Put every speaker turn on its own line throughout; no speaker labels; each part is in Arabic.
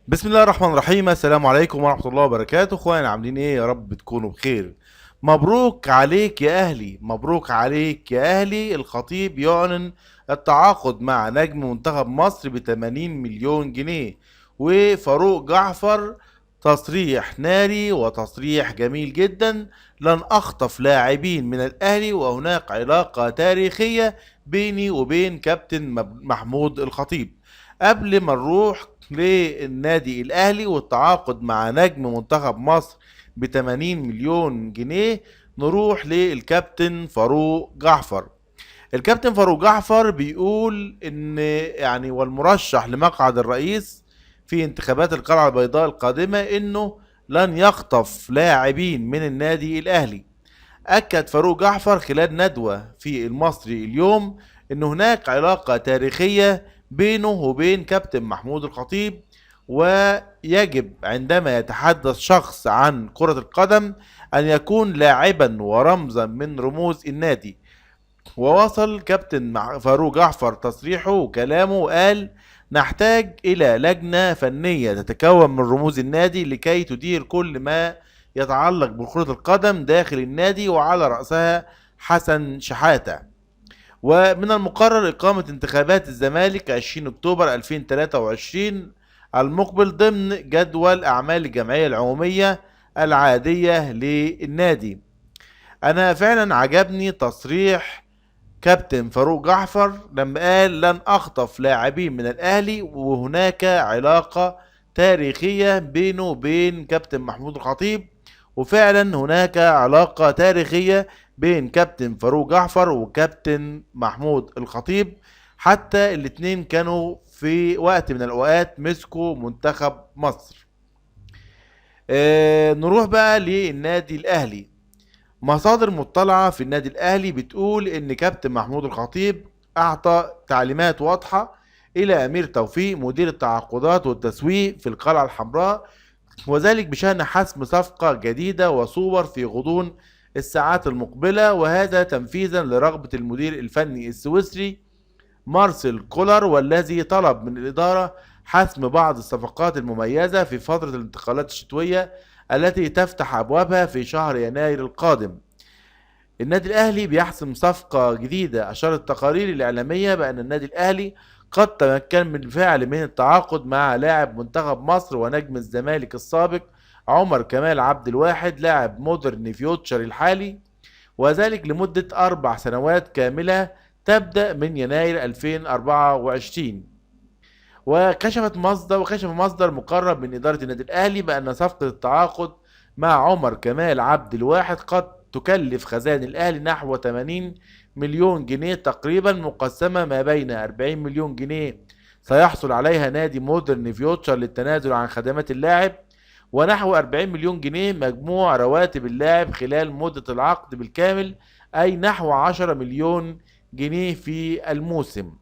بسم الله الرحمن الرحيم. السلام عليكم ورحمة الله وبركاته. اخوانا عاملين ايه؟ يا رب تكونوا بخير. مبروك عليك يا اهلي، مبروك عليك يا اهلي. الخطيب يعلن التعاقد مع نجم منتخب مصر ب 80 مليون جنيه. وفاروق جعفر تصريح ناري وتصريح جميل جدا: لن اخطف لاعبين من الاهلي، وهناك علاقة تاريخية بيني وبين كابتن محمود الخطيب. قبل ما نروح للنادي الاهلي والتعاقد مع نجم منتخب مصر ب 80 مليون جنيه، نروح للكابتن فاروق جعفر. الكابتن فاروق جعفر بيقول ان والمرشح لمقعد الرئيس في انتخابات القلعة البيضاء القادمة انه لن يخطف لاعبين من النادي الاهلي. أكد فاروق جعفر خلال ندوة في المصري اليوم أن هناك علاقة تاريخية بينه وبين كابتن محمود الخطيب، ويجب عندما يتحدث شخص عن كرة القدم أن يكون لاعبا ورمزا من رموز النادي. ووصل كابتن فاروق جعفر تصريحه وكلامه وقال: نحتاج إلى لجنة فنية تتكون من رموز النادي لكي تدير كل ما يتعلق بكرة القدم داخل النادي، وعلى رأسها حسن شحاتة. ومن المقرر إقامة انتخابات الزمالك 20 أكتوبر 2023 المقبل ضمن جدول أعمال الجمعية العمومية العادية للنادي. أنا فعلا عجبني تصريح كابتن فاروق جعفر لما قال: لن اخطف لاعبين من الاهلي، وهناك علاقة تاريخية بينه وبين كابتن محمود الخطيب. وفعلا هناك علاقة تاريخية بين كابتن فاروق جعفر وكابتن محمود الخطيب، حتى الاتنين كانوا في وقت من الاوقات مسكوا منتخب مصر. نروح بقى للنادي الاهلي. مصادر مطلعة في النادي الأهلي بتقول إن كابتن محمود الخطيب أعطى تعليمات واضحة إلى أمير توفيق مدير التعاقدات والتسويق في القلعة الحمراء، وذلك بشأن حسم صفقة جديدة وصور في غضون الساعات المقبلة، وهذا تنفيذا لرغبة المدير الفني السويسري مارسيل كولر، والذي طلب من الإدارة حسم بعض الصفقات المميزة في فترة الانتقالات الشتوية التي تفتح أبوابها في شهر يناير القادم. النادي الأهلي بيحسم صفقة جديدة. أشارت التقارير الإعلامية بأن النادي الأهلي قد تمكن بالفعل من التعاقد مع لاعب منتخب مصر ونجم الزمالك السابق عمر كمال عبد الواحد لاعب مودرن فيوتشر الحالي، وذلك لمدة 4 سنوات كاملة تبدأ من يناير 2024. وكشف مصدر مقرب من إدارة النادي الأهلي بأن صفقة التعاقد مع عمر كمال عبد الواحد قد تكلف خزائن الأهلي نحو 80 مليون جنيه تقريبا، مقسمة ما بين 40 مليون جنيه سيحصل عليها نادي مودرن فيوتشر للتنازل عن خدمات اللاعب، ونحو 40 مليون جنيه مجموع رواتب اللاعب خلال مدة العقد بالكامل، أي نحو 10 مليون جنيه في الموسم.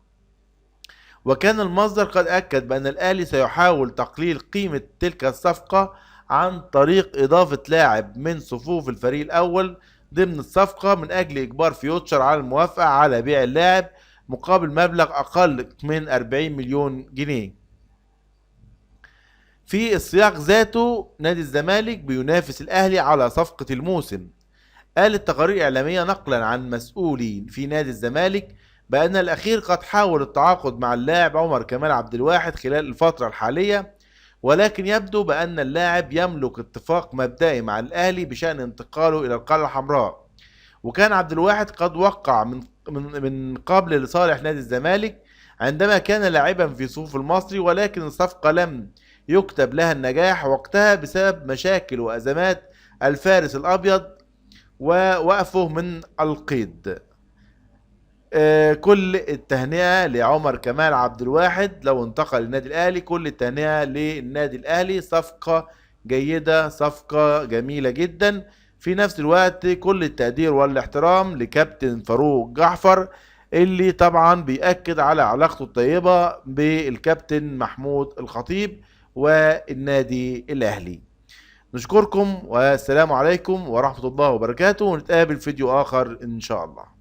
وكان المصدر قد أكد بأن الأهلي سيحاول تقليل قيمة تلك الصفقة عن طريق إضافة لاعب من صفوف الفريق الأول ضمن الصفقة، من أجل إجبار فيوتشر على الموافقة على بيع اللاعب مقابل مبلغ أقل من 40 مليون جنيه. في السياق ذاته نادي الزمالك بينافس الأهلي على صفقة الموسم. قالت تقارير إعلامية نقلا عن مسؤولين في نادي الزمالك بأن الأخير قد حاول التعاقد مع اللاعب عمر كمال عبد الواحد خلال الفترة الحالية، ولكن يبدو بأن اللاعب يملك اتفاق مبدئي مع الأهلي بشأن انتقاله إلى القلعة الحمراء. وكان عبد الواحد قد وقع من قبل لصالح نادي الزمالك عندما كان لاعبا في صفوف المصري، ولكن الصفقة لم يكتب لها النجاح وقتها بسبب مشاكل وأزمات الفارس الأبيض ووقفه من القيد. كل التهنئة لعمر كمال عبد الواحد لو انتقل للنادي الأهلي، كل التهنئة للنادي الأهلي. صفقة جيدة، صفقة جميلة جدا. في نفس الوقت كل التقدير والاحترام لكابتن فاروق جعفر، اللي طبعا بيأكد على علاقته الطيبة بالكابتن محمود الخطيب والنادي الأهلي. نشكركم والسلام عليكم ورحمة الله وبركاته، ونتقابل في فيديو آخر إن شاء الله.